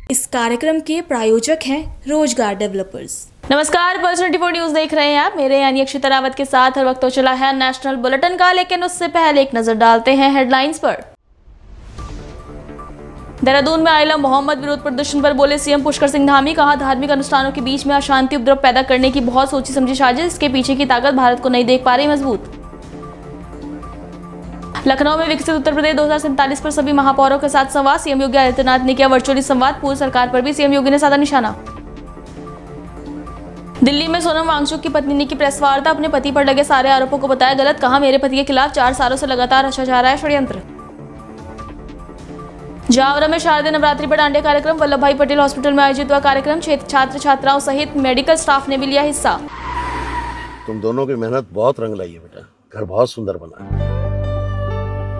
इस कार्यक्रम के प्रायोजक हैं रोजगार डेवलपर्स। नमस्कार, पल्स 24 न्यूज देख रहे हैं आप। मेरे यानी अक्षिता रावत के साथ हर वक्त तो चला है नेशनल बुलेटिन का, लेकिन उससे पहले एक नजर डालते हैं हेडलाइंस पर। देहरादून में आइला मोहम्मद विरोध प्रदर्शन पर बोले सीएम पुष्कर सिंह धामी। कहा, धार्मिक अनुष्ठानों के बीच में अशांति उपद्रव पैदा करने की बहुत सोची समझी साजिश, इसके पीछे की ताकत भारत को नहीं देख पा रही मजबूत। लखनऊ में विकसित उत्तर प्रदेश 2047 पर सभी महापौरों के साथ संवाद। सीएम योगी आदित्यनाथ ने किया वर्चुअली संवाद। पूर्व सरकार पर भी सीएम योगी ने साधा निशाना। दिल्ली में सोनम वांगचुक की पत्नी ने की प्रेस वार्ता। अपने पति पर लगे सारे आरोपों को बताया गलत। कहा, मेरे पति के खिलाफ 4 सालों से लगातार रचा जा रहा है षड्यंत्र। जावरा में शारदीय नवरात्रि पर डांडिया कार्यक्रम। वल्लभ भाई पटेल हॉस्पिटल में आयोजित हुआ कार्यक्रम। छात्र छात्राओं सहित मेडिकल स्टाफ ने भी लिया हिस्सा। तुम दोनों की मेहनत बहुत रंग लाई है बेटा, घर बहुत सुंदर बना है।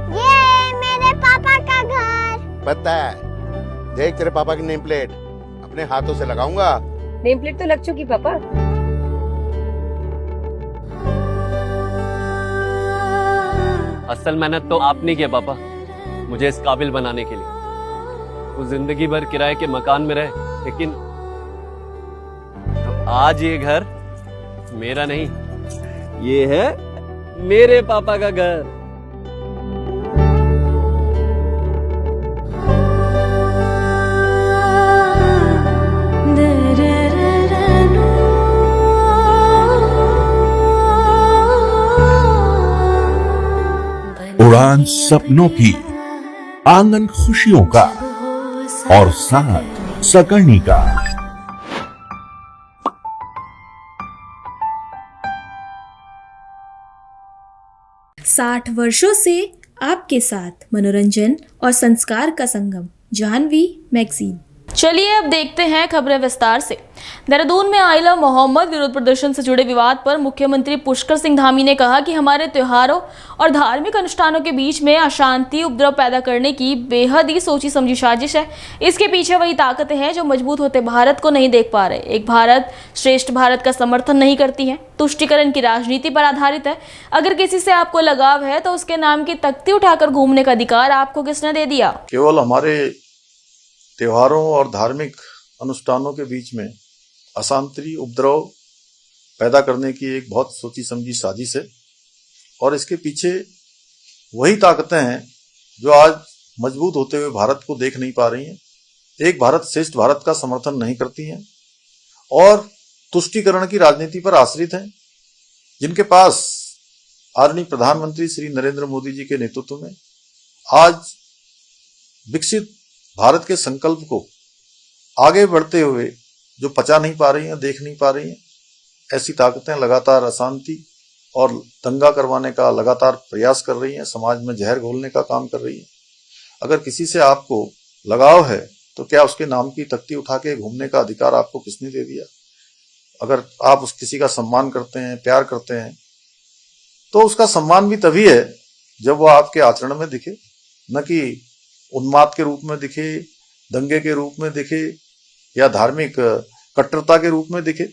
ये मेरे पापा का घर। पता है, देख तेरे पापा की नेम प्लेट अपने हाथों से लगाऊंगा। नेम प्लेट तो लग चुकी पापा। असल मेहनत तो आपने किया पापा, मुझे इस काबिल बनाने के लिए। वो जिंदगी भर किराए के मकान में रहे, लेकिन तो आज ये घर मेरा नहीं, ये है मेरे पापा का घर। उड़ान सपनों की, आंगन खुशियों का और साथ सकर्णी का। साठ वर्षों से आपके साथ मनोरंजन और संस्कार का संगम, जाह्नवी मैगजीन। चलिए अब देखते हैं खबरें विस्तार से। देहरादून में आइला मोहम्मद विरोध प्रदर्शन से जुड़े विवाद पर मुख्यमंत्री पुष्कर सिंह धामी ने कहा कि हमारे त्योहारों और धार्मिक अनुष्ठानों के बीच में अशांति उपद्रव पैदा करने की बेहद ही सोची समझी साजिश है। इसके पीछे वही ताकतें हैं जो मजबूत होते भारत को नहीं देख पा रहे। एक भारत श्रेष्ठ भारत का समर्थन नहीं करती है, तुष्टीकरण की राजनीति पर आधारित है। अगर किसी से आपको लगाव है तो उसके नाम की तख्ती उठाकर घूमने का अधिकार आपको किसने दे दिया? केवल हमारे त्योहारों और धार्मिक अनुष्ठानों के बीच में अशांति उपद्रव पैदा करने की एक बहुत सोची समझी साजिश है, और इसके पीछे वही ताकतें हैं जो आज मजबूत होते हुए भारत को देख नहीं पा रही हैं, एक भारत श्रेष्ठ भारत का समर्थन नहीं करती हैं और तुष्टीकरण की राजनीति पर आश्रित हैं, जिनके पास आदरणीय प्रधानमंत्री श्री नरेंद्र मोदी जी के नेतृत्व में आज विकसित भारत के संकल्प को आगे बढ़ते हुए जो पचा नहीं पा रही हैं, देख नहीं पा रही हैं, ऐसी ताकतें लगातार अशांति और दंगा करवाने का लगातार प्रयास कर रही हैं, समाज में जहर घोलने का काम कर रही हैं। अगर किसी से आपको लगाव है तो क्या उसके नाम की तख्ती उठा के घूमने का अधिकार आपको किसने दे दिया? अगर आप उस किसी का सम्मान करते हैं, प्यार करते हैं, तो उसका सम्मान भी तभी है जब वो आपके आचरण में दिखे, न कि उन्माद के रूप में दिखे, दंगे के रूप में दिखे या धार्मिक कट्टरता के रूप में दिखे।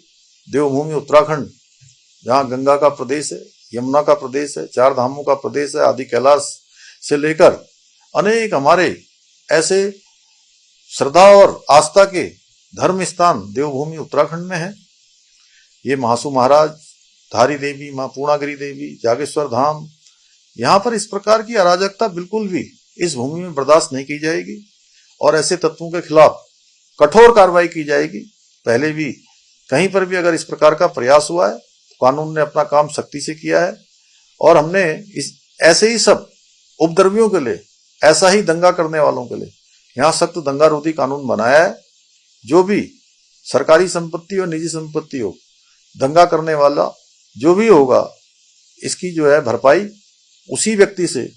देवभूमि उत्तराखंड, जहाँ गंगा का प्रदेश है, यमुना का प्रदेश है, 4 धामों का प्रदेश है, आदि कैलाश से लेकर अनेक हमारे ऐसे श्रद्धा और आस्था के धर्म स्थान देवभूमि उत्तराखंड में है। ये महासू महाराज, धारी देवी, माँ पूर्णागिरी देवी, जागेश्वर धाम, यहाँ पर इस प्रकार की अराजकता बिल्कुल भी इस भूमि में बर्दाश्त नहीं की जाएगी और ऐसे तत्वों के खिलाफ कठोर कार्रवाई की जाएगी। पहले भी कहीं पर भी अगर इस प्रकार का प्रयास हुआ है, कानून ने अपना काम सख्ती से किया है और हमने इस ऐसे ही सब उपद्रवियों के लिए, ऐसा ही दंगा करने वालों के लिए यहाँ सख्त दंगा रोधी कानून बनाया है। जो भी सरकारी संपत्ति और निजी संपत्ति हो, दंगा करने वाला जो भी होगा, इसकी जो है भरपाई उसी व्यक्ति से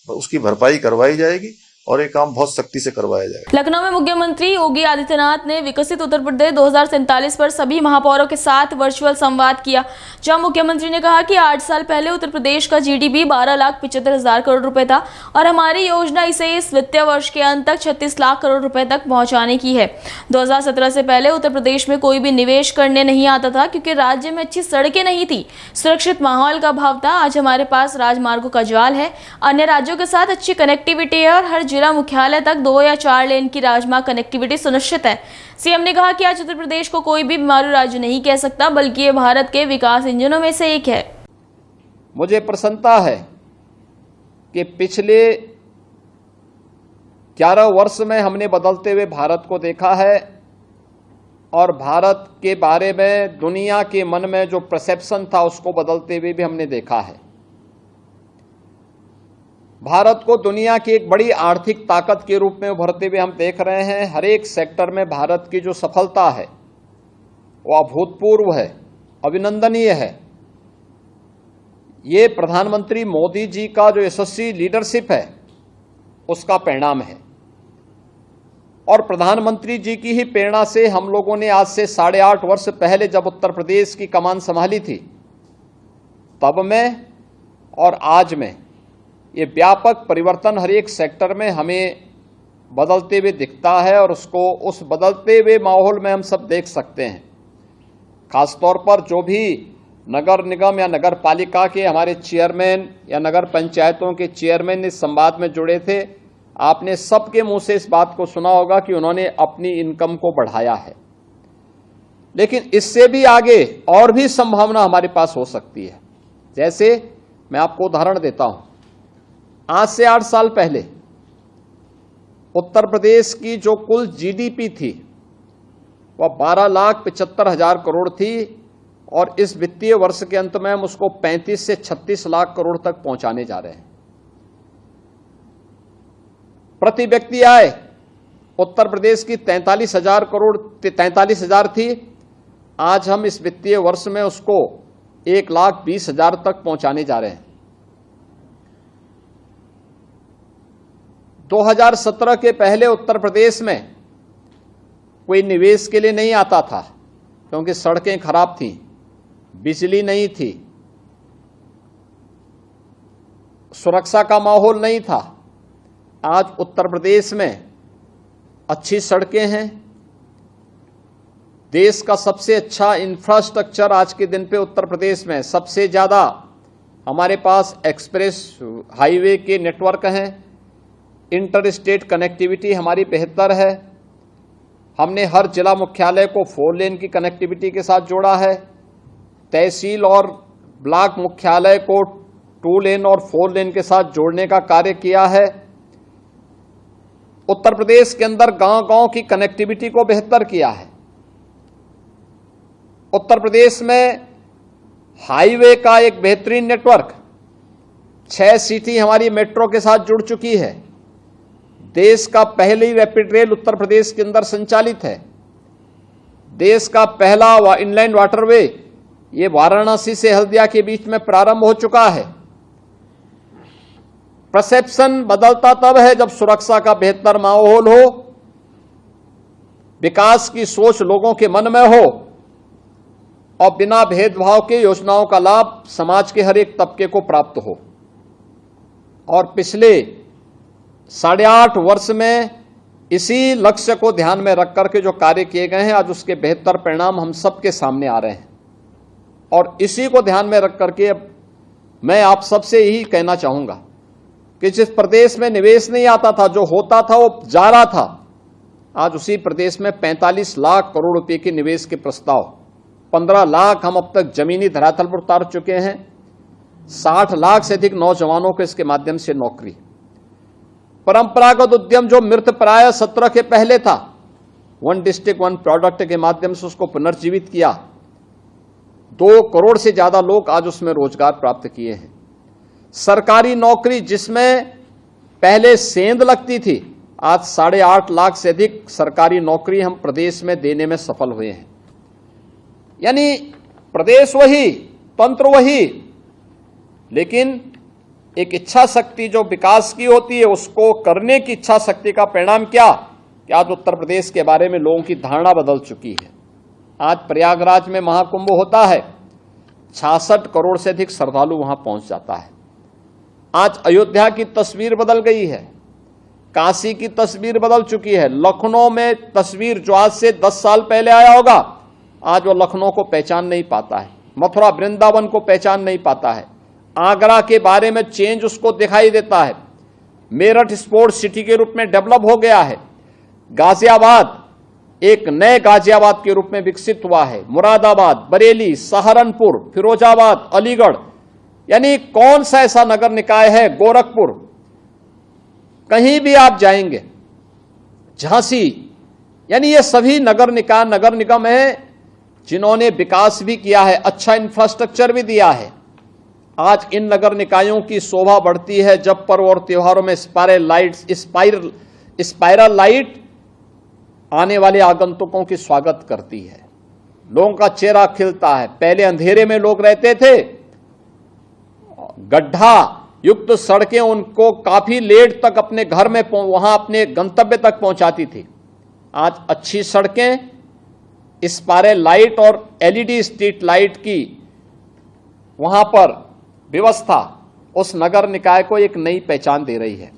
उसकी भरपाई करवाई जाएगी और ये काम बहुत सख्ती से करवाया जाएगा। लखनऊ में मुख्यमंत्री योगी आदित्यनाथ ने विकसित उत्तर प्रदेश 2047 पर सभी महापौरों के साथ वर्चुअल संवाद किया, जहां मुख्यमंत्री ने कहा कि 8 साल पहले उत्तर प्रदेश का जीडीपी 12,75,000 करोड़ रुपए था और हमारी योजना इसे इस वित्तीय वर्ष के अंत तक 36 लाख करोड़ रुपए तक पहुंचाने की है। 2017 से पहले उत्तर प्रदेश में कोई भी निवेश करने नहीं आता था क्योंकि राज्य में अच्छी सड़कें नहीं थी, सुरक्षित माहौल का अभाव था। आज हमारे पास राजमार्गों का जाल है, अन्य राज्यों के साथ अच्छी कनेक्टिविटी है और हर जिला मुख्यालय तक 2 या 4 लेन की राजमार्ग कनेक्टिविटी सुनिश्चित है। सीएम ने कहा कि आज उत्तर प्रदेश को कोई भी बीमारू राज्य नहीं कह सकता, बल्कि ये भारत के विकास इंजनों में से एक है। मुझे प्रसन्नता है कि पिछले 11 वर्ष में हमने बदलते हुए भारत को देखा है और भारत के बारे में दुनिया के मन में जो परसेप्शन था उसको बदलते हुए भी हमने देखा है। भारत को दुनिया की एक बड़ी आर्थिक ताकत के रूप में उभरते हुए हम देख रहे हैं। हर एक सेक्टर में भारत की जो सफलता है वो अभूतपूर्व है, अभिनंदनीय है। ये प्रधानमंत्री मोदी जी का जो यशस्वी लीडरशिप है उसका परिणाम है और प्रधानमंत्री जी की ही प्रेरणा से हम लोगों ने आज से 8.5 वर्ष पहले जब उत्तर प्रदेश की कमान संभाली थी तब में और आज में ये व्यापक परिवर्तन हर एक सेक्टर में हमें बदलते हुए दिखता है और उसको उस बदलते हुए माहौल में हम सब देख सकते हैं। खासतौर पर जो भी नगर निगम या नगर पालिका के हमारे चेयरमैन या नगर पंचायतों के चेयरमैन इस संवाद में जुड़े थे, आपने सबके मुंह से इस बात को सुना होगा कि उन्होंने अपनी इनकम को बढ़ाया है। लेकिन इससे भी आगे और भी संभावना हमारे पास हो सकती है। जैसे मैं आपको उदाहरण देता हूं, आज से 8 साल पहले उत्तर प्रदेश की जो कुल जीडीपी थी वह 12,75,000 करोड़ थी और इस वित्तीय वर्ष के अंत में हम उसको 35 से 36 लाख करोड़ तक पहुंचाने जा रहे हैं। प्रति व्यक्ति आय उत्तर प्रदेश की 43,000 थी, आज हम इस वित्तीय वर्ष में उसको 1,20,000 तक पहुंचाने जा रहे हैं। 2017 के पहले उत्तर प्रदेश में कोई निवेश के लिए नहीं आता था क्योंकि सड़कें खराब थीं, बिजली नहीं थी, सुरक्षा का माहौल नहीं था। आज उत्तर प्रदेश में अच्छी सड़कें हैं, देश का सबसे अच्छा इंफ्रास्ट्रक्चर आज के दिन पे उत्तर प्रदेश में, सबसे ज़्यादा हमारे पास एक्सप्रेस हाईवे के नेटवर्क हैं, इंटर स्टेट कनेक्टिविटी हमारी बेहतर है। हमने हर जिला मुख्यालय को 4 लेन की कनेक्टिविटी के साथ जोड़ा है, तहसील और ब्लॉक मुख्यालय को 2 लेन और 4 लेन के साथ जोड़ने का कार्य किया है। उत्तर प्रदेश के अंदर गांव-गांव की कनेक्टिविटी को बेहतर किया है। उत्तर प्रदेश में हाईवे का एक बेहतरीन नेटवर्क, 6 सिटी हमारी मेट्रो के साथ जुड़ चुकी है। देश का पहली रैपिड रेल उत्तर प्रदेश के अंदर संचालित है। देश का पहला इनलैंड वाटरवे ये वाराणसी से हल्दिया के बीच में प्रारंभ हो चुका है। परसेप्शन बदलता तब है जब सुरक्षा का बेहतर माहौल हो, विकास की सोच लोगों के मन में हो और बिना भेदभाव के योजनाओं का लाभ समाज के हर एक तबके को प्राप्त हो। और पिछले 8.5 वर्ष में इसी लक्ष्य को ध्यान में रख करके जो कार्य किए गए हैं, आज उसके बेहतर परिणाम हम सबके सामने आ रहे हैं। और इसी को ध्यान में रख करके मैं आप सबसे यही कहना चाहूंगा कि जिस प्रदेश में निवेश नहीं आता था, जो होता था वो जा रहा था, आज उसी प्रदेश में 45 लाख करोड़ रुपए के निवेश के प्रस्ताव, 15 लाख हम अब तक जमीनी धरातल पर उतार चुके हैं, 60 लाख से अधिक नौजवानों को इसके माध्यम से नौकरी। परंपरागत उद्यम जो मृत प्राय 17 के पहले था, 1 डिस्ट्रिक्ट 1 प्रोडक्ट के माध्यम से उसको पुनर्जीवित किया। 2 करोड़ से ज्यादा लोग आज उसमें रोजगार प्राप्त किए हैं। सरकारी नौकरी जिसमें पहले सेंध लगती थी, आज 8.5 लाख से अधिक सरकारी नौकरी हम प्रदेश में देने में सफल हुए हैं। यानी प्रदेश वही, तंत्र वही, लेकिन एक इच्छा शक्ति जो विकास की होती है उसको करने की इच्छा शक्ति का परिणाम क्या कि आज उत्तर प्रदेश के बारे में लोगों की धारणा बदल चुकी है। आज प्रयागराज में महाकुंभ होता है, 66 करोड़ से अधिक श्रद्धालु वहां पहुंच जाता है। आज अयोध्या की तस्वीर बदल गई है, काशी की तस्वीर बदल चुकी है। लखनऊ में तस्वीर जो आज से 10 साल पहले आया होगा, आज वो लखनऊ को पहचान नहीं पाता है, मथुरा वृंदावन को पहचान नहीं पाता है, आगरा के बारे में चेंज उसको दिखाई देता है। मेरठ स्पोर्ट्स सिटी के रूप में डेवलप हो गया है। गाजियाबाद एक नए गाजियाबाद के रूप में विकसित हुआ है। मुरादाबाद, बरेली, सहारनपुर, फिरोजाबाद, अलीगढ़, यानी कौन सा ऐसा नगर निकाय है, गोरखपुर, कहीं भी आप जाएंगे, झांसी, यानी ये सभी नगर निकाय, नगर निगम है जिन्होंने विकास भी किया है, अच्छा इंफ्रास्ट्रक्चर भी दिया है। आज इन नगर निकायों की शोभा बढ़ती है जब पर्व और त्योहारों में स्पाइरल लाइट आने वाले आगंतुकों की स्वागत करती है, लोगों का चेहरा खिलता है। पहले अंधेरे में लोग रहते थे, गड्ढा युक्त सड़कें उनको काफी लेट तक अपने घर में वहां अपने गंतव्य तक पहुंचाती थी। आज अच्छी सड़कें, स्पाइरल लाइट और एलईडी स्ट्रीट लाइट की वहां पर व्यवस्था उस नगर निकाय को एक नई पहचान दे रही है।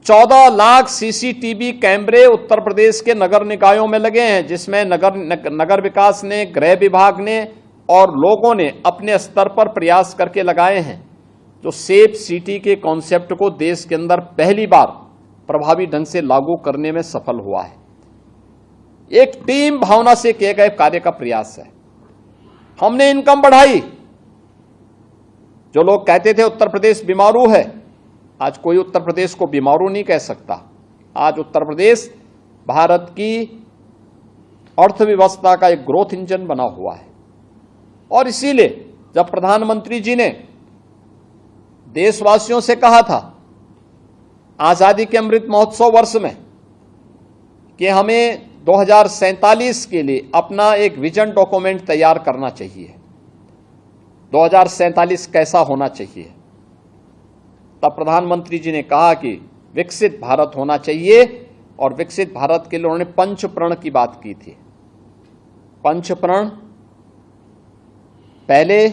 14 लाख सीसीटीवी कैमरे उत्तर प्रदेश के नगर निकायों में लगे हैं, जिसमें नगर विकास ने, गृह विभाग ने और लोगों ने अपने स्तर पर प्रयास करके लगाए हैं, जो सेफ सिटी के कॉन्सेप्ट को देश के अंदर पहली बार प्रभावी ढंग से लागू करने में सफल हुआ है। एक टीम भावना से किए गए कार्य का प्रयास है। हमने इनकम बढ़ाई। जो लोग कहते थे उत्तर प्रदेश बीमारू है, आज कोई उत्तर प्रदेश को बीमारू नहीं कह सकता। आज उत्तर प्रदेश भारत की अर्थव्यवस्था का एक ग्रोथ इंजन बना हुआ है। और इसीलिए जब प्रधानमंत्री जी ने देशवासियों से कहा था आजादी के अमृत महोत्सव वर्ष में कि हमें 2047 के लिए अपना एक विजन डॉक्यूमेंट तैयार करना चाहिए, 2047 कैसा होना चाहिए, तब प्रधानमंत्री जी ने कहा कि विकसित भारत होना चाहिए। और विकसित भारत के लिए उन्होंने पंचप्रण की बात की थी। पंचप्रण, पहले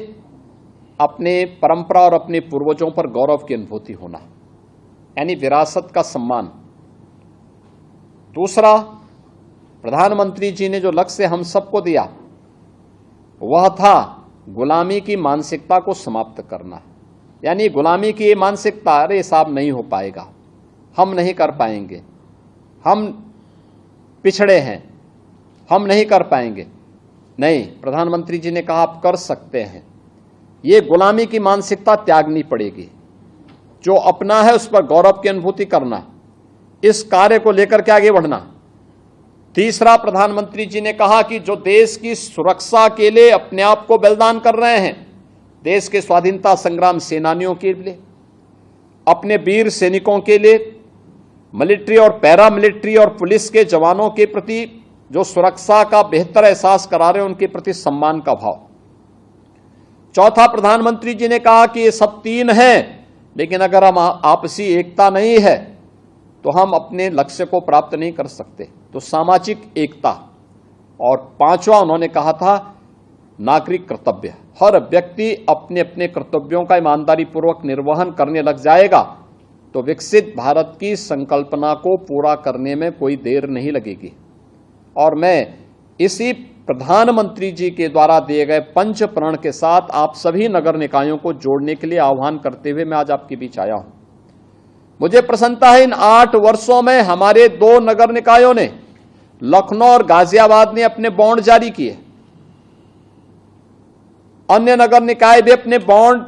अपने परंपरा और अपने पूर्वजों पर गौरव की अनुभूति होना, यानी विरासत का सम्मान। दूसरा, प्रधानमंत्री जी ने जो लक्ष्य हम सबको दिया वह था गुलामी की मानसिकता को समाप्त करना। यानी गुलामी की ये मानसिकता, अरे साहब नहीं हो पाएगा, हम नहीं कर पाएंगे, हम पिछड़े हैं, हम नहीं कर पाएंगे। नहीं, प्रधानमंत्री जी ने कहा आप कर सकते हैं। ये गुलामी की मानसिकता त्यागनी पड़ेगी। जो अपना है उस पर गौरव की अनुभूति करना, इस कार्य को लेकर के आगे बढ़ना। तीसरा, प्रधानमंत्री जी ने कहा कि जो देश की सुरक्षा के लिए अपने आप को बलिदान कर रहे हैं, देश के स्वाधीनता संग्राम सेनानियों के लिए, अपने वीर सैनिकों के लिए, मिलिट्री और पैरा मिलिट्री और पुलिस के जवानों के प्रति जो सुरक्षा का बेहतर एहसास करा रहे हैं, उनके प्रति सम्मान का भाव। चौथा, प्रधानमंत्री जी ने कहा कि ये सब तीन हैं, लेकिन अगर हम आपसी एकता नहीं है तो हम अपने लक्ष्य को प्राप्त नहीं कर सकते, तो सामाजिक एकता। और पांचवा उन्होंने कहा था नागरिक कर्तव्य। हर व्यक्ति अपने अपने कर्तव्यों का ईमानदारी पूर्वक निर्वहन करने लग जाएगा तो विकसित भारत की संकल्पना को पूरा करने में कोई देर नहीं लगेगी। और मैं इसी प्रधानमंत्री जी के द्वारा दिए गए पंच प्रण के साथ आप सभी नगर निकायों को जोड़ने के लिए आह्वान करते हुए मैं आज आपके बीच आया हूं। मुझे प्रसन्नता है इन 8 वर्षों में हमारे 2 नगर निकायों ने, लखनऊ और गाजियाबाद ने अपने बॉन्ड जारी किए। अन्य नगर निकाय भी अपने बॉन्ड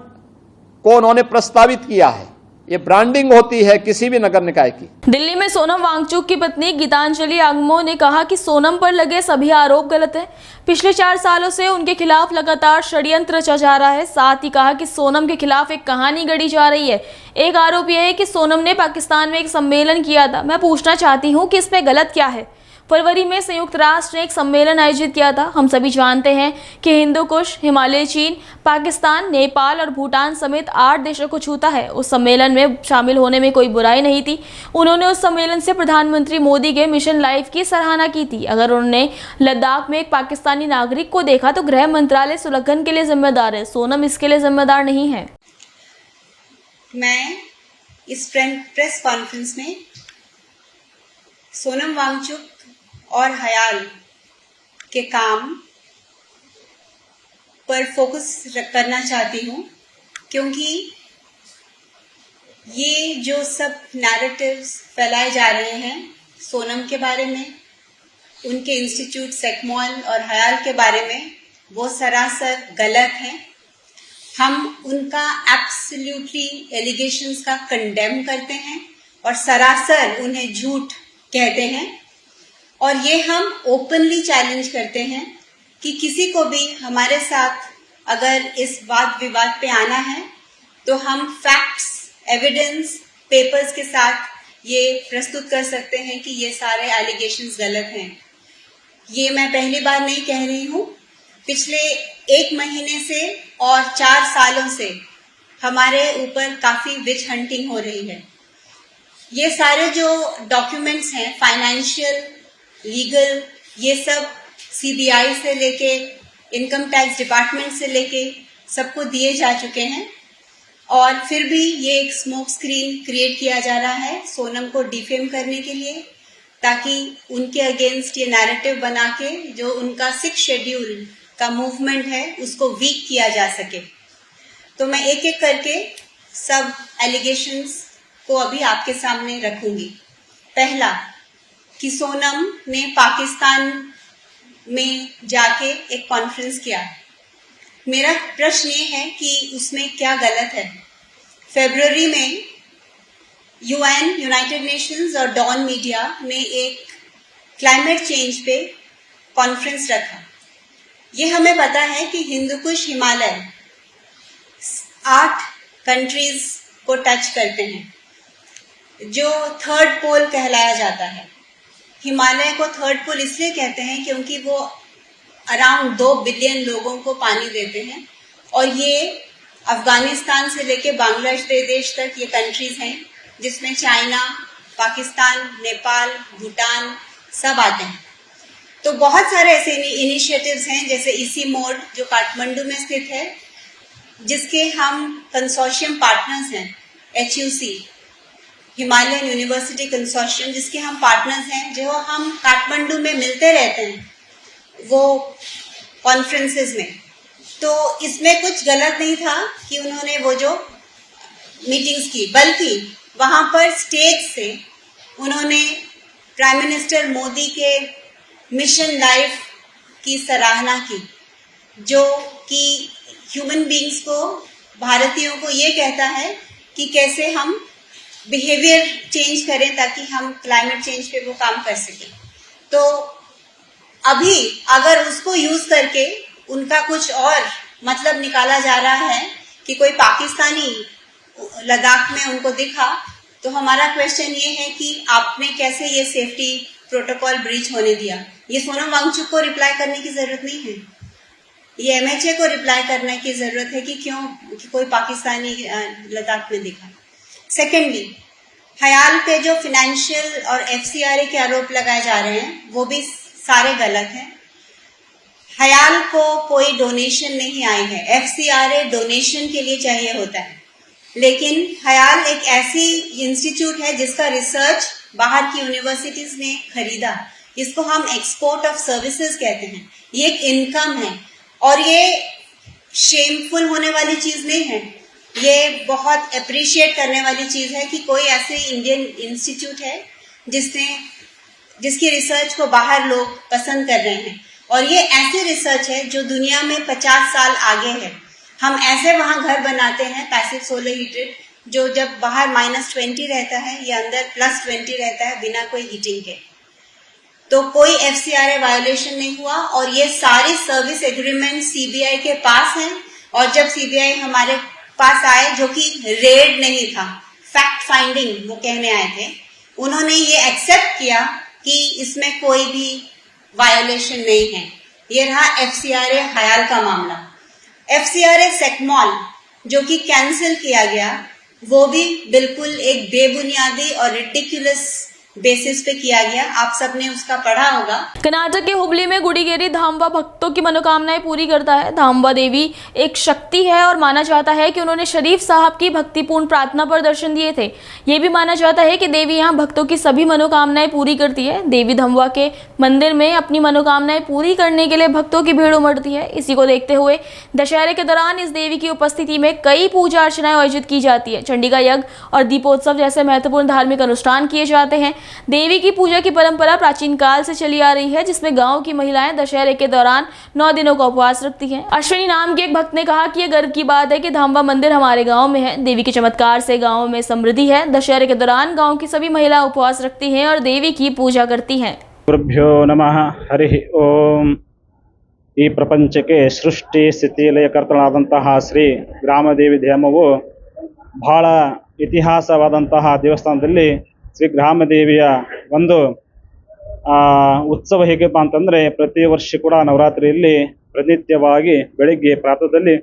को उन्होंने प्रस्तावित किया है। ये ब्रांडिंग होती है किसी भी नगर निकाय की। दिल्ली में सोनम वांगचुक की पत्नी गीतांजलि आगमो ने कहा कि सोनम पर लगे सभी आरोप गलत हैं। पिछले 4 सालों से उनके खिलाफ लगातार षड्यंत्र रचा जा रहा है। साथ ही कहा कि सोनम के खिलाफ एक कहानी गढ़ी जा रही है। एक आरोप यह है कि सोनम ने पाकिस्तान में एक सम्मेलन किया था। मैं पूछना चाहती हूँ कि इसमें गलत क्या है। फरवरी में संयुक्त राष्ट्र ने एक सम्मेलन आयोजित किया था। हम सभी जानते हैं कि हिंदू कुश, हिमालय, चीन, पाकिस्तान, नेपाल और भूटान समेत 8 देशों को छूता है। उस सम्मेलन में शामिल होने में कोई बुराई नहीं थी। उन्होंने उस सम्मेलन से प्रधानमंत्री मोदी के मिशन लाइफ की सराहना की थी। अगर उन्होंने लद्दाख में एक पाकिस्तानी नागरिक को देखा तो गृह मंत्रालय सुलगन के लिए जिम्मेदार है। सोनम इसके लिए जिम्मेदार नहीं है। मैं इस प्रेस कॉन्फ्रेंस में सोनम वांगचुक और हयाल के काम पर फोकस करना चाहती हूँ, क्योंकि ये जो सब नैरेटिव्स फैलाए जा रहे हैं सोनम के बारे में, उनके इंस्टीट्यूट सेक्मॉल और हयाल के बारे में, वो सरासर गलत हैं। हम उनका एब्सोल्युटली एलिगेशंस का कंडेम करते हैं और सरासर उन्हें झूठ कहते हैं। और ये हम ओपनली चैलेंज करते हैं कि किसी को भी हमारे साथ अगर इस वाद विवाद पे आना है तो हम फैक्ट्स, एविडेंस, पेपर्स के साथ ये प्रस्तुत कर सकते हैं कि ये सारे एलिगेशंस गलत हैं। ये मैं पहली बार नहीं कह रही हूँ। पिछले 1 महीने से और 4 सालों से हमारे ऊपर काफी विच हंटिंग हो रही है। ये सारे जो डॉक्यूमेंट्स हैं, फाइनेंशियल, लीगल, ये सब सीबीआई से लेके इनकम टैक्स डिपार्टमेंट से लेके सबको दिए जा चुके हैं और फिर भी ये एक स्मोक स्क्रीन क्रिएट किया जा रहा है सोनम को डिफेम करने के लिए, ताकि उनके अगेंस्ट ये नैरेटिव बना के जो उनका 6 शेड्यूल का मूवमेंट है उसको वीक किया जा सके। तो मैं एक एक करके सब एलिगेशंस को अभी आपके सामने रखूंगी। पहला, कि सोनम ने पाकिस्तान में जाके एक कॉन्फ्रेंस किया। मेरा प्रश्न ये है कि उसमें क्या गलत है। फरवरी में यूएन, यूनाइटेड नेशंस और डॉन मीडिया ने एक क्लाइमेट चेंज पे कॉन्फ्रेंस रखा। ये हमें पता है कि हिंदुकुश हिमालय 8 कंट्रीज को टच करते हैं, जो 3rd पोल कहलाया जाता है। हिमालय को 3rd पोल इसलिए कहते हैं क्योंकि वो अराउंड 2 बिलियन लोगों को पानी देते हैं और ये अफगानिस्तान से लेके बांग्लादेश तक ये कंट्रीज हैं, जिसमें चाइना, पाकिस्तान, नेपाल, भूटान सब आते हैं। तो बहुत सारे ऐसे इनिशिएटिव्स हैं, जैसे इसी मोड जो काठमांडू में स्थित है, जिसके हम कंसोर्शियम पार्टनर्स हैं। HUC, हिमालयन यूनिवर्सिटी कंसोर्शियम, जिसके हम पार्टनर्स हैं, जो हम काठमांडू में मिलते रहते हैं वो कॉन्फ्रेंसेस में। तो इसमें कुछ गलत नहीं था कि उन्होंने वो जो मीटिंग्स की, बल्कि वहां पर स्टेज से उन्होंने प्राइम मिनिस्टर मोदी के मिशन लाइफ की सराहना की, जो कि ह्यूमन बीइंग्स को, भारतीयों को ये कहता है कि कैसे हम बिहेवियर चेंज करें ताकि हम क्लाइमेट चेंज पे वो काम कर सकें। तो अभी अगर उसको यूज करके उनका कुछ और मतलब निकाला जा रहा है कि कोई पाकिस्तानी लद्दाख में उनको दिखा, तो हमारा क्वेश्चन ये है कि आपने कैसे ये सेफ्टी प्रोटोकॉल ब्रीच होने दिया। ये सोनम वांगचुक को रिप्लाई करने की जरूरत नहीं है, ये MHA को रिप्लाई करने की जरूरत है कि क्यों कि कोई पाकिस्तानी लद्दाख में दिखा। सेकेंडली, हयाल पे जो फाइनेंशियल और FCRA के आरोप लगाए जा रहे हैं वो भी सारे गलत हैं। हयाल को कोई डोनेशन नहीं आई है। FCRA डोनेशन के लिए चाहिए होता है, लेकिन हयाल एक ऐसी इंस्टीट्यूट है जिसका रिसर्च बाहर की यूनिवर्सिटीज ने खरीदा। इसको हम एक्सपोर्ट ऑफ सर्विसेज कहते हैं। ये एक इनकम है और ये शेमफुल होने वाली चीज नहीं है, ये बहुत अप्रिशिएट करने वाली चीज है कि कोई ऐसे इंडियन इंस्टीट्यूट है जिसकी रिसर्च को बाहर लोग पसंद कर रहे हैं। और ये ऐसी रिसर्च है जो दुनिया में 50 साल आगे है। हम ऐसे वहां घर बनाते हैं पैसिव सोलर हीटेड, जो जब बाहर -20 रहता है, ये अंदर +20 रहता है बिना कोई हीटिंग के। तो कोई FCRA वायोलेशन नहीं हुआ और ये सारी सर्विस एग्रीमेंट CBI के पास हैं। और जब CBI हमारे पास आए, जो कि रेड नहीं था, फैक्ट फाइंडिंग वो कहने आए थे, उन्होंने ये एक्सेप्ट किया कि इसमें कोई भी वायोलेशन नहीं है। ये रहा FCRA हयाल का मामला। FCRA सेक्मॉल जो कि कैंसिल किया गया, वो भी बिल्कुल एक बेबुनियादी और रिडिकुलस बेसिस पे किया गया। आप सबने उसका पढ़ा होगा। कर्नाटक के हुबली में गुडिगेरी धामवा भक्तों की मनोकामनाएं पूरी करता है। धामवा देवी एक शक्ति है और माना जाता है कि उन्होंने शरीफ साहब की भक्तिपूर्ण प्रार्थना पर दर्शन दिए थे। ये भी माना जाता है कि देवी यहाँ भक्तों की सभी मनोकामनाएं पूरी करती है। देवी धामवा के मंदिर में अपनी मनोकामनाएं पूरी करने के लिए भक्तों की भीड़ उमड़ती है। इसी को देखते हुए दशहरे के दौरान इस देवी की उपस्थिति में कई पूजा अर्चनाएं आयोजित की जाती है। चंडिका यज्ञ और दीपोत्सव जैसे महत्वपूर्ण धार्मिक अनुष्ठान किए जाते हैं। देवी की पूजा की परंपरा प्राचीन काल से चली आ रही है, जिसमें गांव की महिलाएं दशहरे के दौरान 9 दिनों का उपवास रखती हैं। अश्विनी नाम के एक भक्त ने कहा कि यह गर्व की बात है कि धामवा मंदिर हमारे गांव में है। देवी के चमत्कार से गांव में समृद्धि है। दशहरे के दौरान गांव की सभी महिलाएं उपवास रखती हैं और देवी की पूजा करती हैं। गुरुभ्यो नमः हरि ओम। ಈ ಪ್ರಪಂಚಕ್ಕೆ ಸೃಷ್ಟಿ ಸ್ಥಿತಿ ಲಯಕರ್ತಳಾದಂತಹ ಶ್ರೀ ಗ್ರಾಮದೇವಿ ಧಾಮವು ಬಹಳ ಇತಿಹಾಸವಾದಂತಹ ದೇವಸ್ಥಾನದಲ್ಲಿ ಶ್ರೀ ಗ್ರಾಮದೇವಿಯ ಒಂದು ಉತ್ಸವ ಹೇಗಪ್ಪ ಅಂತಂದರೆ ಪ್ರತಿ ವರ್ಷ ಕೂಡ ನವರಾತ್ರಿಯಲ್ಲಿ ಪ್ರತಿನಿತ್ಯವಾಗಿ ಬೆಳಿಗ್ಗೆ ಪ್ರಾತಃದಲ್ಲಿ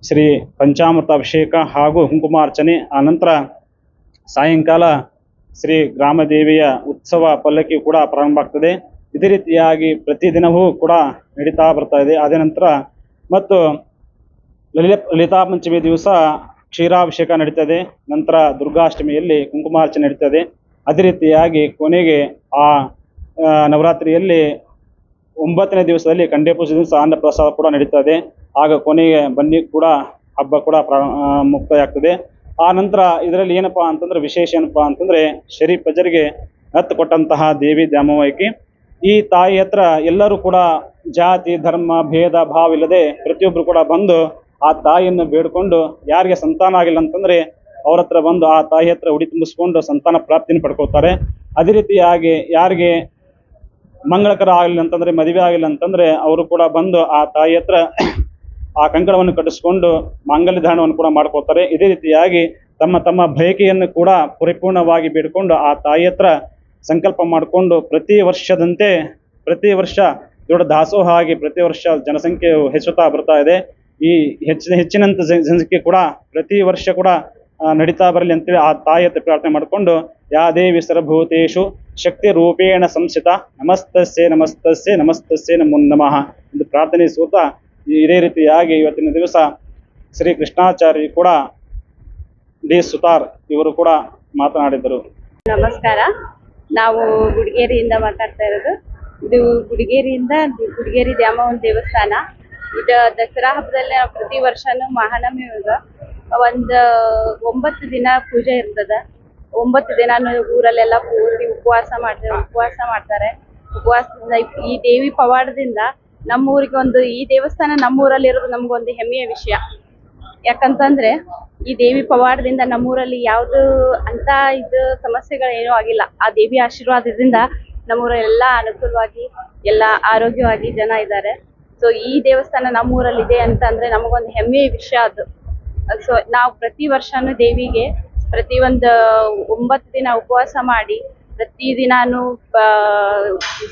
ಶ್ರೀ ಪಂಚಾಮೃತ ಅಭಿಷೇಕ ಹಾಗೂ ಕುಂಕುಮಾರ್ಚನೆ ಆನಂತರ ಸಾಯಂಕಾಲ ಶ್ರೀ ಗ್ರಾಮದೇವಿಯ ಉತ್ಸವ ಪಲ್ಲಕ್ಕಿ ಕೂಡ ಪ್ರಾರಂಭ ಆಗ್ತದೆ. ಇದೇ ರೀತಿಯಾಗಿ ಪ್ರತಿದಿನವೂ ಕೂಡ ನಡೀತಾ ಬರ್ತಾ ಇದೆ. ಅದೇ ನಂತರ ಮತ್ತು ಲಲಿತಾ ಪಂಚಮಿ ದಿವಸ ಕ್ಷೀರಾಭಿಷೇಕ ನಡೀತದೆ. ನಂತರ ದುರ್ಗಾಷ್ಟಮಿಯಲ್ಲಿ ಕುಂಕುಮಾರ್ಚನೆ ನಡೀತದೆ. ಅದೇ ರೀತಿಯಾಗಿ ಕೊನೆಗೆ ಆ ನವರಾತ್ರಿಯಲ್ಲಿ 9ನೇ ದಿವಸದಲ್ಲಿ ಖಂಡೇ ಪೂಜೆ ದಿವಸ ಅನ್ನ ಪ್ರಸಾದ ಕೂಡ ನಡೀತದೆ. ಆಗ ಕೊನೆಗೆ ಬನ್ನಿ ಕೂಡ ಹಬ್ಬ ಕೂಡ ಮುಕ್ತಾಯ ಆಗ್ತದೆ. ಆ ನಂತರ ಇದರಲ್ಲಿ ಏನಪ್ಪಾ ಅಂತಂದ್ರೆ ವಿಶೇಷ ಏನಪ್ಪಾ ಅಂತಂದ್ರೆ ಶರೀಫ್ ಬಜರ್ಗೆ ಹತ್ತು ಕೊಟ್ಟಂತಹ ದೇವಿ ದ್ಯಾಮವ್ವ ಈ ತಾಯಿ ಹತ್ರ ಎಲ್ಲರೂ ಕೂಡ ಜಾತಿ ಧರ್ಮ ಭೇದ ಭಾವ ಇಲ್ಲದೆ ಪ್ರತಿಯೊಬ್ಬರು ಕೂಡ ಬಂದು ಆ ತಾಯಿಯನ್ನು ಬೇಡ್ಕೊಂಡು ಯಾರಿಗೆ ಸಂತಾನ ಆಗಿಲ್ಲ ಅಂತಂದ್ರೆ ಅವ್ರ ಹತ್ರ ಬಂದು ಆ ತಾಯಿ ಹತ್ರ ಉಡಿ ತುಂಬಿಸ್ಕೊಂಡು ಸಂತಾನ ಪ್ರಾಪ್ತಿನ ಪಡ್ಕೋತಾರೆ. ಅದೇ ರೀತಿಯಾಗಿ ಯಾರಿಗೆ ಮಂಗಳಕರ ಆಗಿಲ್ಲ ಅಂತಂದ್ರೆ ಮದುವೆ ಆಗಿಲ್ಲ ಅಂತಂದ್ರೆ ಅವರು ಕೂಡ ಬಂದು ಆ ತಾಯಿ ಹತ್ರ ಆ ಕಂಕಣವನ್ನು ಕಟ್ಟಿಸ್ಕೊಂಡು ಮಾಂಗಲ್ಯ ಧಾರಣವನ್ನು ಕೂಡ ಮಾಡ್ಕೋತಾರೆ. ಇದೇ ರೀತಿಯಾಗಿ ತಮ್ಮ ತಮ್ಮ ಬಯಕೆಯನ್ನು ಕೂಡ ಪರಿಪೂರ್ಣವಾಗಿ ಬೇಡ್ಕೊಂಡು ಆ ತಾಯಿ ಹತ್ರ ಸಂಕಲ್ಪ ಮಾಡಿಕೊಂಡು ಪ್ರತಿ ವರ್ಷ ದೊಡ್ಡ ದಾಸೋಹ ಆಗಿ ಪ್ರತಿ ವರ್ಷ ಜನಸಂಖ್ಯೆ ಹೆಚ್ಚುತ್ತಾ ಬರ್ತಾ ಇದೆ. ಈ ಹೆಚ್ಚಿನಂತ ಜನಸಂಖ್ಯೆ ಕೂಡ ಪ್ರತಿ ವರ್ಷ ಕೂಡ ನಡೀತಾ ಬರಲಿ ಅಂತೇಳಿ ಆ ತಾಯಿ ಹತ್ರ ಪ್ರಾರ್ಥನೆ ಮಾಡಿಕೊಂಡು ಯಾ ದೇವಿ ಸರ್ವಭೂತೇಷು ಶಕ್ತಿ ರೂಪೇಣ ಸಂಸ್ಥಿತ ನಮಸ್ತಸ್ಯೆ ನಮಸ್ತಸ್ಯೆ ನಮಸ್ತಸ್ಯೆ ನಮೋ ನಮಃ ಎಂದು ಪ್ರಾರ್ಥನಿಸುತ್ತಾ ಇದೇ ರೀತಿಯಾಗಿ ಇವತ್ತಿನ ದಿವಸ ಶ್ರೀ ಕೃಷ್ಣಾಚಾರ್ಯ ಕೂಡ ಡಿ ಸುತಾರ್ ಇವರು ಕೂಡ ಮಾತನಾಡಿದರು. ನಮಸ್ಕಾರ. ನಾವು ಗುಡಿಗೇರಿಯಿಂದ ಮಾತಾಡ್ತಾ ಇರೋದು. ಇದು ಗುಡಿಗೇರಿ ದ್ಯಾಮವ್ವನ ದೇವಸ್ಥಾನ. ಇದು ದಸರಾ ಹಬ್ಬದಲ್ಲಿ ನಾವು ಪ್ರತಿ ವರ್ಷನೂ ಮಹಾನವಮಿ ಒಂದು 9 ದಿನ ಪೂಜೆ ಇರ್ತದ. 9 ದಿನ ಊರಲ್ಲೆಲ್ಲ ಪೂರ್ತಿ ಉಪವಾಸ ಮಾಡ್ತಾರೆ. ಉಪವಾಸದಿಂದ ಈ ದೇವಿ ಪವಾಡದಿಂದ ನಮ್ಮೂರಿಗೆ ಈ ದೇವಸ್ಥಾನ ನಮ್ಮೂರಲ್ಲಿರೋದು ನಮಗೊಂದು ಹೆಮ್ಮೆಯ ವಿಷಯ. ಯಾಕಂತಂದ್ರೆ ಈ ದೇವಿ ಪವಾಡದಿಂದ ನಮ್ಮೂರಲ್ಲಿ ಯಾವ್ದು ಅಂತ ಸಮಸ್ಯೆಗಳೇನೂ ಆಗಿಲ್ಲ. ಆ ದೇವಿ ಆಶೀರ್ವಾದದಿಂದ ನಮ್ಮೂರಲ್ಲಿ ಎಲ್ಲ ಅನುಕೂಲವಾಗಿ ಎಲ್ಲ ಆರೋಗ್ಯವಾಗಿ ಜನ ಇದ್ದಾರೆ. ಸೊ ಈ ದೇವಸ್ಥಾನ ನಮ್ಮೂರಲ್ಲಿ ಇದೆ ಅಂತಂದ್ರೆ ನಮಗೊಂದು ಹೆಮ್ಮೆಯ ವಿಷಯ ಅದು. ಸೊ ನಾವು ಪ್ರತಿ ವರ್ಷನೂ ದೇವಿಗೆ ಪ್ರತಿಯೊಂದು 9 ದಿನ ಉಪವಾಸ ಮಾಡಿ ಪ್ರತಿದಿನಾನು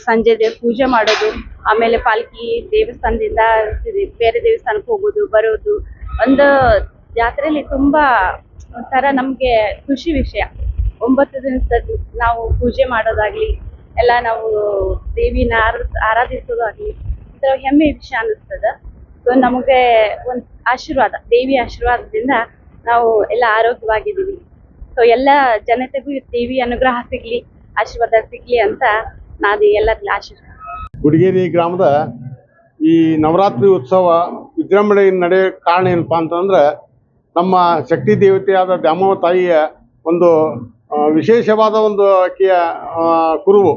ಸಂಜೆ ಪೂಜೆ ಮಾಡೋದು, ಆಮೇಲೆ ಪಾಲ್ಕಿ ದೇವಸ್ಥಾನದಿಂದ ಬೇರೆ ದೇವಸ್ಥಾನಕ್ಕೆ ಹೋಗೋದು ಬರೋದು, ಒಂದು ಜಾತ್ರೆಯಲ್ಲಿ ತುಂಬಾ ಒಂಥರ ನಮ್ಗೆ ಖುಷಿ ವಿಷಯ. 9 ದಿನದಲ್ಲಿ ನಾವು ಪೂಜೆ ಮಾಡೋದಾಗ್ಲಿ, ಎಲ್ಲ ನಾವು ದೇವಿನ ಆರಾಧಿಸೋದಾಗ್ಲಿ ಒಂಥರ ಹೆಮ್ಮೆ ವಿಷಯ ಅನ್ನಿಸ್ತದ. ಸೊ ನಮಗೆ ಒಂದು ಆಶೀರ್ವಾದ, ದೇವಿ ಆಶೀರ್ವಾದದಿಂದ ನಾವು ಎಲ್ಲ ಆರೋಗ್ಯವಾಗಿದ್ದೀವಿ. ಸೊ ಎಲ್ಲ ಜನತೆಗೂ ದೇವಿ ಅನುಗ್ರಹ ಸಿಗ್ಲಿ, ಆಶೀರ್ವಾದ ಸಿಗ್ಲಿ ಅಂತ ನಾನು ಎಲ್ಲರಲ್ಲಿ ಆಶೀರ್ವಾದ. ಗುಡಿಗೇರಿ ಗ್ರಾಮದ ಈ ನವರಾತ್ರಿ ಉತ್ಸವ ವಿಜೃಂಭಣೆ ನಡೆಯೋ ಕಾರಣ ಏನಪ್ಪಾ ಅಂತಂದ್ರೆ ನಮ್ಮ ಶಕ್ತಿ ದೇವತೆಯಾದ ದ್ಯಾಮವ್ವ ತಾಯಿಯ ಒಂದು ವಿಶೇಷವಾದ ಒಂದು ಆಕೆಯ ಕುರುವು.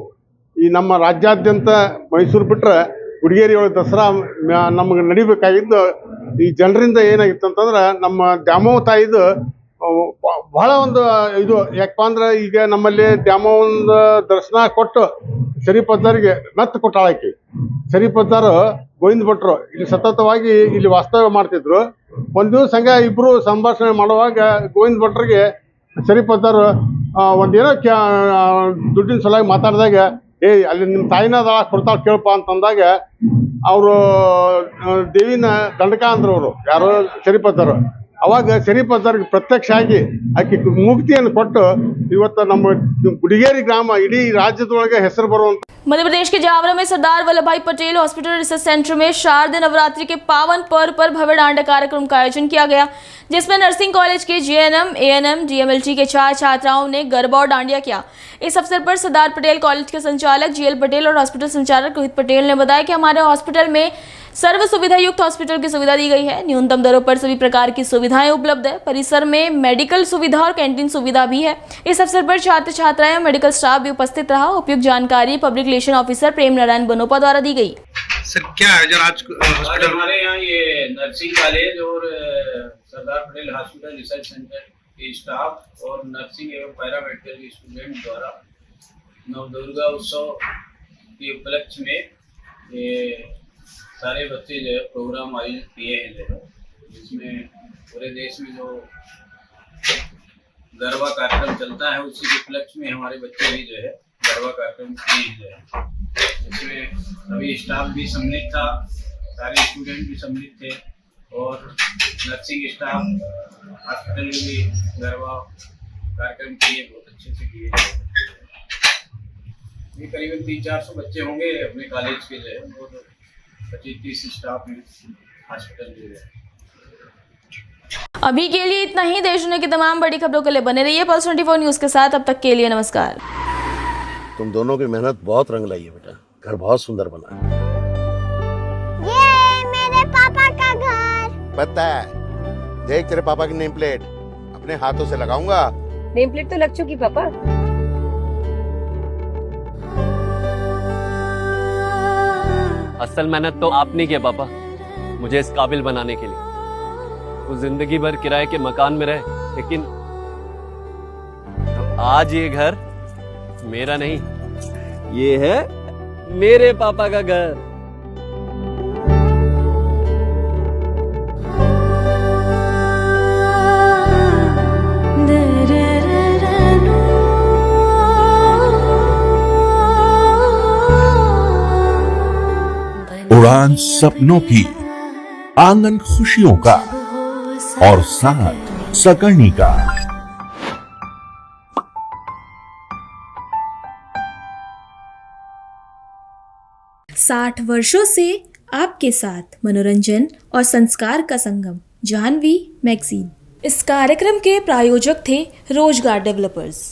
ಈ ನಮ್ಮ ರಾಜ್ಯಾದ್ಯಂತ ಮೈಸೂರು ಬಿಟ್ಟರೆ ಗುಡಿಗೇರಿ ಒಳಗೆ ದಸರಾ ನಮಗೆ ನಡಿಬೇಕಾಗಿದ್ದು ಈ ಜನರಿಂದ ಏನಾಗಿತ್ತು ಅಂತಂದ್ರೆ ನಮ್ಮ ದ್ಯಾಮವ್ವ ತಾಯಿದು ಬಹಳ ಒಂದು ಇದು. ಯಾಕಪ್ಪ ಅಂದ್ರೆ ಈಗ ನಮ್ಮಲ್ಲಿ ದ್ಯಾಮವ್ವನ ದರ್ಶನ ಕೊಟ್ಟು ಶರೀಫಜ್ಜಾರಿಗೆ ನತ್ತು ಕೊಟ್ಟಾಳಾಕಿ. ಶರೀಫಜ್ಜಾರು ಗೋವಿಂದ ಭಟ್ರು ಇಲ್ಲಿ ಸತತವಾಗಿ ಇಲ್ಲಿ ವಾಸ್ತವ್ಯ ಮಾಡ್ತಿದ್ರು. ಒಂದು ದಿವಸ ಹಂಗೆ ಇಬ್ರು ಸಂಭಾಷಣೆ ಮಾಡುವಾಗ ಗೋವಿಂದ ಭಟ್ರಿಗೆ ಶರೀಫಜ್ಜಾರು ಒಂದೇನೋ ದುಡ್ಡಿನ ಸಲುವಾಗಿ ಮಾತಾಡಿದಾಗ ಅಲ್ಲಿ ನಿಮ್ಮ ತಾಯಿನ ಕೊಡ್ತಾಳೆ ಕೇಳಪ್ಪ ಅಂತಂದಾಗ ಅವರು ದೇವಿನ ದಂಡಕ ಅಂದ್ರು. ಅವರು ಯಾರು ಶರೀಫಜ್ಜಾರು ಅವಾಗ ಶರೀಫ್ ಅಜ್ಜರ್ಗೆ ಪ್ರತ್ಯಕ್ಷ ಆಗಿ ಆಕೆ ಮುಕ್ತಿಯನ್ನು ಕೊಟ್ಟು ಇವತ್ತು ನಮ್ಮ ಗುಡಿಗೇರಿ ಗ್ರಾಮ ಇಡೀ ರಾಜ್ಯದೊಳಗೆ ಹೆಸರು ಬರುವಂತ मध्य प्रदेश के जावरा में सरदार वल्लभ भाई पटेल हॉस्पिटल रिसर्च सेंटर में शारदीय नवरात्रि के पावन पर्व पर भव्य डांडा कार्यक्रम का आयोजन किया गया, जिसमें नर्सिंग कॉलेज के जीएनएम, एएनएम, डीएमएलटी के 4 छात्राओं ने गरबा और डांडिया किया। इस अवसर पर सरदार पटेल कॉलेज के संचालक जीएल पटेल और हॉस्पिटल संचालक रोहित पटेल ने बताया कि हमारे हॉस्पिटल में सर्व सुविधा युक्त हॉस्पिटल की सुविधा दी गई है। न्यूनतम दरों पर सभी प्रकार की सुविधाएं उपलब्ध है। परिसर में मेडिकल सुविधा और कैंटीन सुविधा भी है। इस अवसर पर छात्र छात्राएं और मेडिकल स्टाफ भी उपस्थित रहा। उपयुक्त जानकारी पब्लिक रिलेशन ऑफिसर प्रेम नारायण बनोपा द्वारा दी गई। सर क्या आयोजन आज हॉस्पिटल? हमारे यहाँ ये नर्सिंग कॉलेज और Sardar Patel hospital research centre के स्टाफ और नर्सिंग एवं पैरामेडिकल के स्टूडेंट द्वारा नवदुर्गा उत्सव के उपलक्ष्य में ये सारे बच्चे जो है प्रोग्राम आयोजित किए हैं जो है, जिसमें पूरे देश में जो गरबा कार्यक्रम चलता है उसी के उपलक्ष्य में हमारे बच्चे भी जो है गरबा कार्यक्रम किए हैं जो है। इसमें सभी स्टाफ भी सम्मिलित था, सारे स्टूडेंट भी सम्मिलित थे और नर्सिंग स्टाफ हॉस्पिटल में भी गरबा कार्यक्रम किए, बहुत अच्छे से किए। ये करीबन 300-400 बच्चे होंगे अपने कॉलेज के जो है, और 25-30 स्टाफ हैं हॉस्पिटल के। अभी के लिए इतना ही। देश दुनिया की तमाम बड़ी खबरों के लिए बने रहिए पल्स 24 न्यूज के साथ। अब तक के लिए नमस्कार। तुम दोनों की मेहनत बहुत रंग लाई है बेटा, घर बहुत सुंदर बना है। ये मेरे पापा का घर। पता है, देख तेरे पापा की नेम प्लेट अपने हाथों से लगाऊंगा। नेम प्लेट तो लग चुकी पापा। असल मेहनत तो आपने किया पापा, मुझे इस काबिल बनाने के लिए। वो जिंदगी भर किराए के मकान में रहे, लेकिन आज ये घर मेरा नहीं, ये है मेरे पापा का घर। उड़ान सपनों की, आंगन खुशियों का और साथ सकर्णी का। 60 वर्षों से आपके साथ मनोरंजन और संस्कार का संगम जानवी मैगजीन। इस कार्यक्रम के प्रायोजक थे रोजगार डेवलपर्स।